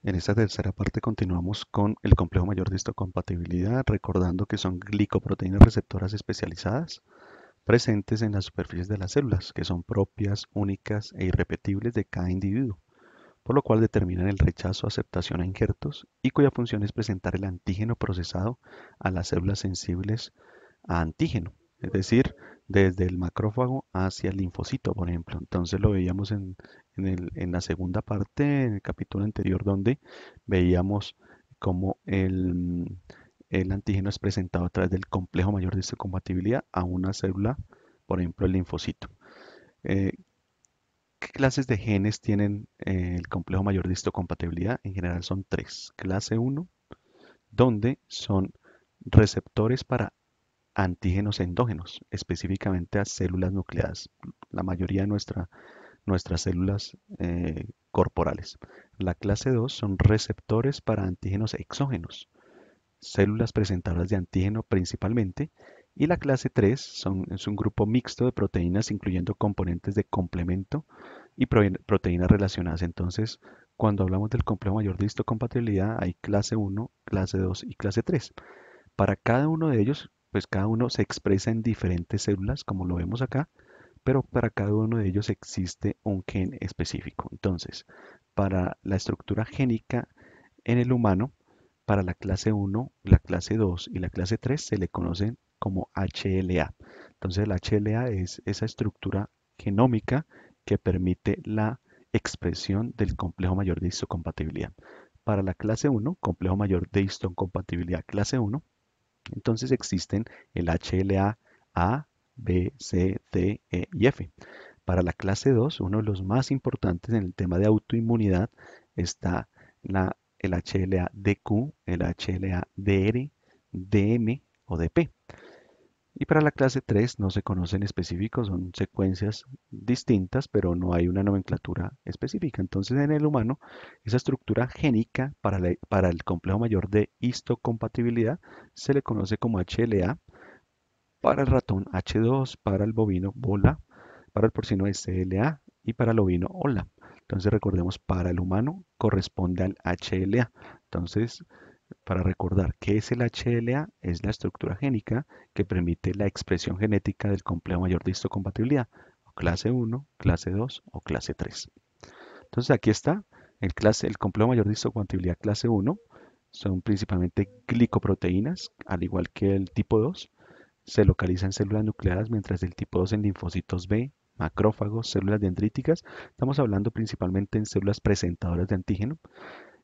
En esta tercera parte continuamos con el complejo mayor de histocompatibilidad, recordando que son glicoproteínas receptoras especializadas presentes en las superficies de las células, que son propias, únicas e irrepetibles de cada individuo, por lo cual determinan el rechazo o aceptación a injertos y cuya función es presentar el antígeno procesado a las células sensibles a antígeno, es decir, desde el macrófago hacia el linfocito, por ejemplo. Entonces lo veíamos en la segunda parte, en el capítulo anterior, donde veíamos cómo el antígeno es presentado a través del complejo mayor de histocompatibilidad a una célula, por ejemplo, el linfocito. Eh, ¿Qué clases de genes tienen el complejo mayor de histocompatibilidad? En general son tres. Clase uno, donde son receptores para antígenos endógenos, específicamente a células nucleadas, la mayoría de nuestras células corporales. La clase 2 son receptores para antígenos exógenos, células presentadoras de antígeno principalmente. Y la clase 3 es un grupo mixto de proteínas incluyendo componentes de complemento y proteínas relacionadas. Entonces, cuando hablamos del complejo mayor de histocompatibilidad, hay clase uno, clase 2 y clase 3. Para cada uno de ellos, pues cada uno se expresa en diferentes células, como lo vemos acá, pero para cada uno de ellos existe un gen específico. Entonces, para la estructura génica en el humano, para la clase uno, la clase 2 y la clase 3 se le conocen como HLA. Entonces, el HLA es esa estructura genómica que permite la expresión del complejo mayor de histocompatibilidad. Para la clase uno, complejo mayor de histocompatibilidad clase uno, entonces existen el HLA A, B, C, D, E y F. Para la clase 2, uno de los más importantes en el tema de autoinmunidad está el HLA DQ, el HLA DR, DM o DP. Y para la clase 3 no se conocen específicos, son secuencias distintas, pero no hay una nomenclatura específica. Entonces, en el humano, esa estructura génica para el complejo mayor de histocompatibilidad se le conoce como HLA, para el ratón H2, para el bovino BOLA, para el porcino SLA y para el ovino HOLA. Entonces, recordemos, para el humano corresponde al HLA. Entonces, para recordar qué es el HLA, es la estructura génica que permite la expresión genética del complejo mayor de histocompatibilidad, clase 1, clase 2 o clase 3. Entonces aquí está el complejo mayor de histocompatibilidad clase 1, son principalmente glicoproteínas, al igual que el tipo 2, se localiza en células nucleadas, mientras el tipo 2 en linfocitos B, macrófagos, células dendríticas. Estamos hablando principalmente en células presentadoras de antígeno.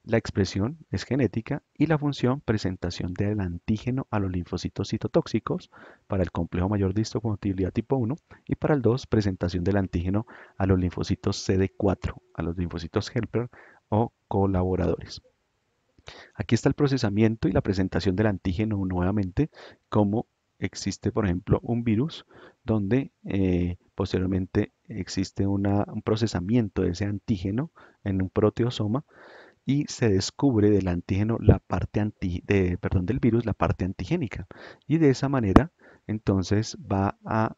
La expresión es genética y la función presentación del antígeno a los linfocitos citotóxicos para el complejo mayor de histocompatibilidad tipo 1 y para el 2 presentación del antígeno a los linfocitos CD4, a los linfocitos helper o colaboradores. Aquí está el procesamiento y la presentación del antígeno nuevamente, como existe, por ejemplo, un virus donde posteriormente existe un procesamiento de ese antígeno en un proteosoma y se descubre del antígeno la parte perdón, del virus la parte antigénica. Y de esa manera, entonces va a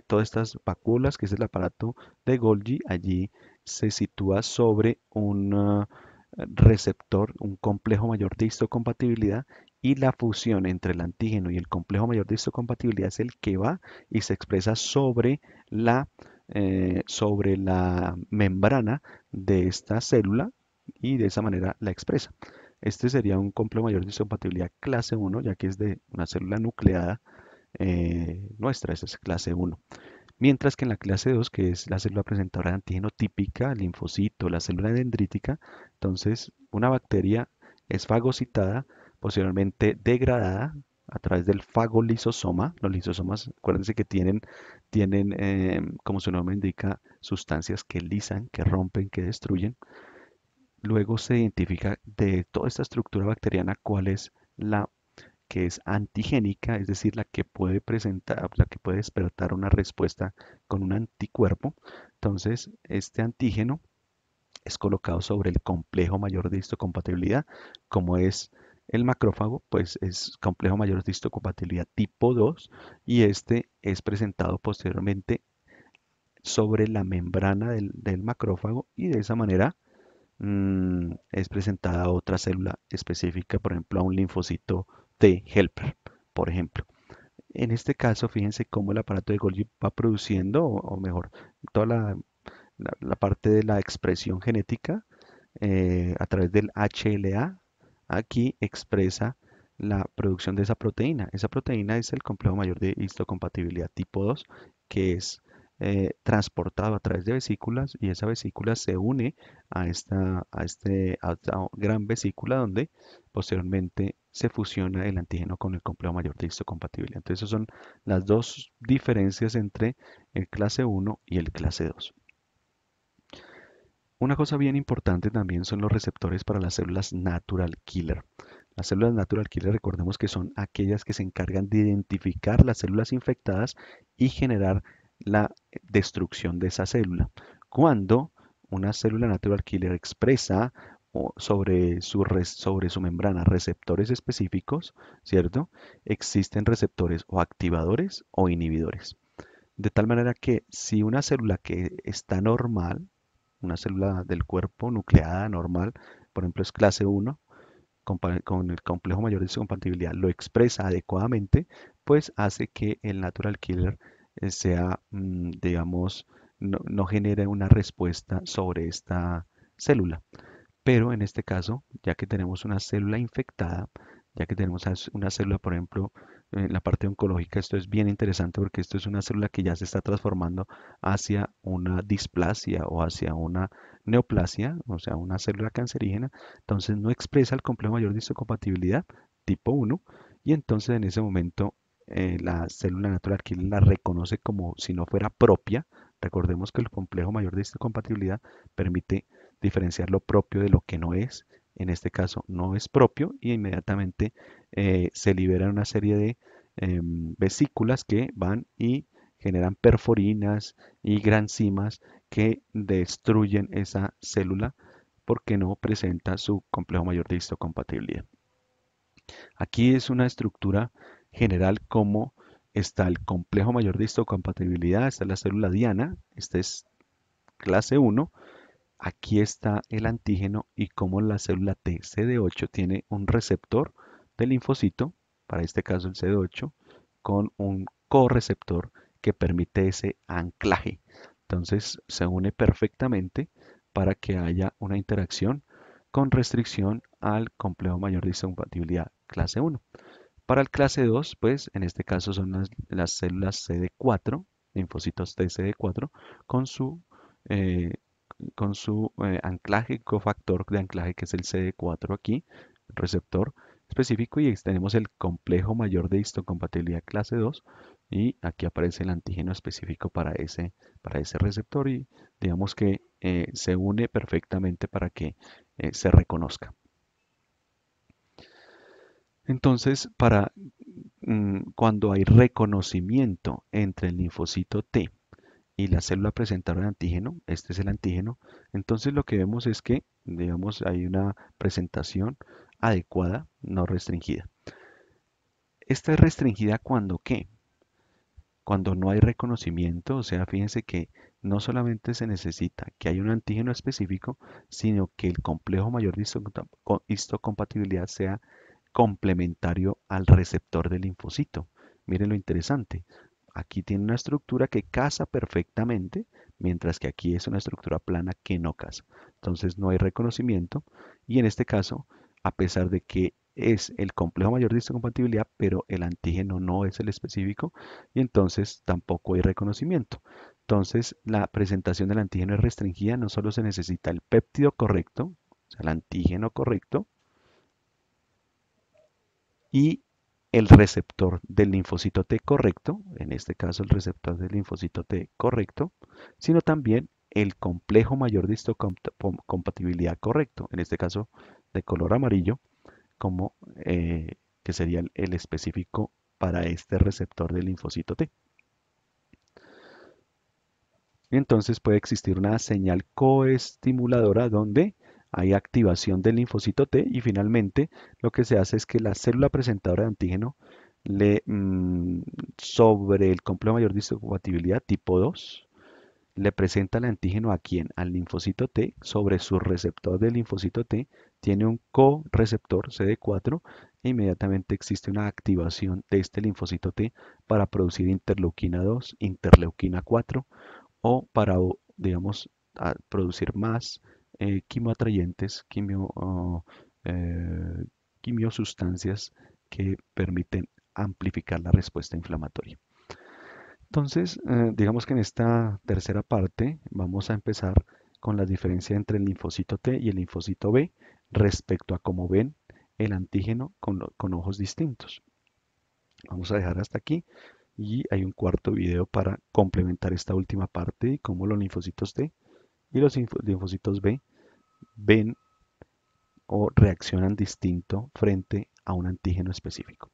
todas estas vacuolas, que es el aparato de Golgi, allí se sitúa sobre un receptor, un complejo mayor de histocompatibilidad, y la fusión entre el antígeno y el complejo mayor de histocompatibilidad es el que va y se expresa sobre la membrana de esta célula y de esa manera la expresa. Este sería un complejo mayor de histocompatibilidad clase 1, ya que es de una célula nucleada nuestra, esa es clase 1. Mientras que en la clase 2, que es la célula presentadora de antígeno típica, el linfocito, la célula dendrítica, entonces una bacteria es fagocitada, posteriormente degradada a través del fagolisosoma. Los lisosomas, acuérdense que tienen, como su nombre indica, sustancias que lisan, que rompen, que destruyen. Luego se identifica de toda esta estructura bacteriana cuál es la que es antigénica, es decir, la que puede presentar, la que puede despertar una respuesta con un anticuerpo. Entonces, este antígeno es colocado sobre el complejo mayor de histocompatibilidad, como es el macrófago, pues es complejo mayor de histocompatibilidad tipo 2 y este es presentado posteriormente sobre la membrana del macrófago y de esa manera es presentada a otra célula específica, por ejemplo, a un linfocito T helper, por ejemplo. En este caso, fíjense cómo el aparato de Golgi va produciendo, o mejor, toda la parte de la expresión genética a través del HLA, aquí expresa la producción de esa proteína. Esa proteína es el complejo mayor de histocompatibilidad tipo 2, que es transportado a través de vesículas y esa vesícula se une a esta gran vesícula donde posteriormente se fusiona el antígeno con el complejo mayor de histocompatibilidad. Entonces, esas son las dos diferencias entre el clase 1 y el clase 2. Una cosa bien importante también son los receptores para las células natural killer. Las células natural killer, recordemos que son aquellas que se encargan de identificar las células infectadas y generar la destrucción de esa célula. Cuando una célula natural killer expresa sobre su membrana receptores específicos, ¿cierto? Existen receptores o activadores o inhibidores. De tal manera que si una célula que está normal, una célula del cuerpo nucleada normal, por ejemplo es clase 1, con el complejo mayor de histocompatibilidad, lo expresa adecuadamente, pues hace que el natural killer sea, digamos, no genere una respuesta sobre esta célula. Pero en este caso, ya que tenemos una célula infectada, ya que tenemos una célula, por ejemplo, en la parte oncológica, esto es bien interesante porque esto es una célula que ya se está transformando hacia una displasia o hacia una neoplasia, o sea, una célula cancerígena. Entonces no expresa el complejo mayor de histocompatibilidad tipo 1 y entonces en ese momento la célula natural killer la reconoce como si no fuera propia. Recordemos que el complejo mayor de histocompatibilidad permite diferenciar lo propio de lo que no es. En este caso no es propio y inmediatamente se liberan una serie de vesículas que van y generan perforinas y granzimas que destruyen esa célula porque no presenta su complejo mayor de histocompatibilidad. Aquí es una estructura general como está el complejo mayor de histocompatibilidad, está la célula diana, esta es clase 1. Aquí está el antígeno y cómo la célula T CD8 tiene un receptor del linfocito, para este caso el CD8, con un correceptor que permite ese anclaje. Entonces se une perfectamente para que haya una interacción con restricción al complejo mayor de histocompatibilidad clase 1. Para el clase 2, pues en este caso son las células CD4, linfocitos T CD4, con su eh, anclaje, cofactor de anclaje que es el CD4 aquí, receptor específico, y tenemos el complejo mayor de histocompatibilidad clase 2 y aquí aparece el antígeno específico para ese receptor y digamos que se une perfectamente para que se reconozca. Entonces, cuando hay reconocimiento entre el linfocito T y la célula presentadora de antígeno, este es el antígeno, entonces lo que vemos es que, digamos, hay una presentación adecuada, no restringida. Esta es restringida cuando ¿qué? Cuando no hay reconocimiento, o sea, fíjense que no solamente se necesita que haya un antígeno específico, sino que el complejo mayor de histocompatibilidad sea complementario al receptor del linfocito. Miren lo interesante. Aquí tiene una estructura que casa perfectamente, mientras que aquí es una estructura plana que no casa. Entonces no hay reconocimiento y en este caso, a pesar de que es el complejo mayor de histocompatibilidad, pero el antígeno no es el específico y entonces tampoco hay reconocimiento. Entonces la presentación del antígeno es restringida, no solo se necesita el péptido correcto, o sea, el antígeno correcto, y el receptor del linfocito T correcto, en este caso el receptor del linfocito T correcto, sino también el complejo mayor de histocompatibilidad correcto, en este caso de color amarillo, como que sería el específico para este receptor del linfocito T. Y entonces puede existir una señal coestimuladora donde hay activación del linfocito T y finalmente lo que se hace es que la célula presentadora de antígeno sobre el complejo mayor de histocompatibilidad tipo 2 le presenta el antígeno a quién, al linfocito T, sobre su receptor del linfocito T, tiene un co-receptor CD4 e inmediatamente existe una activación de este linfocito T para producir interleuquina 2, interleuquina 4 o para, digamos, producir más quimioatrayentes, eh, quimiosustancias que permiten amplificar la respuesta inflamatoria. Entonces, digamos que en esta tercera parte vamos a empezar con la diferencia entre el linfocito T y el linfocito B respecto a cómo ven el antígeno con ojos distintos. Vamos a dejar hasta aquí y hay un cuarto video para complementar esta última parte y cómo los linfocitos T y los linfocitos B ven o reaccionan distinto frente a un antígeno específico.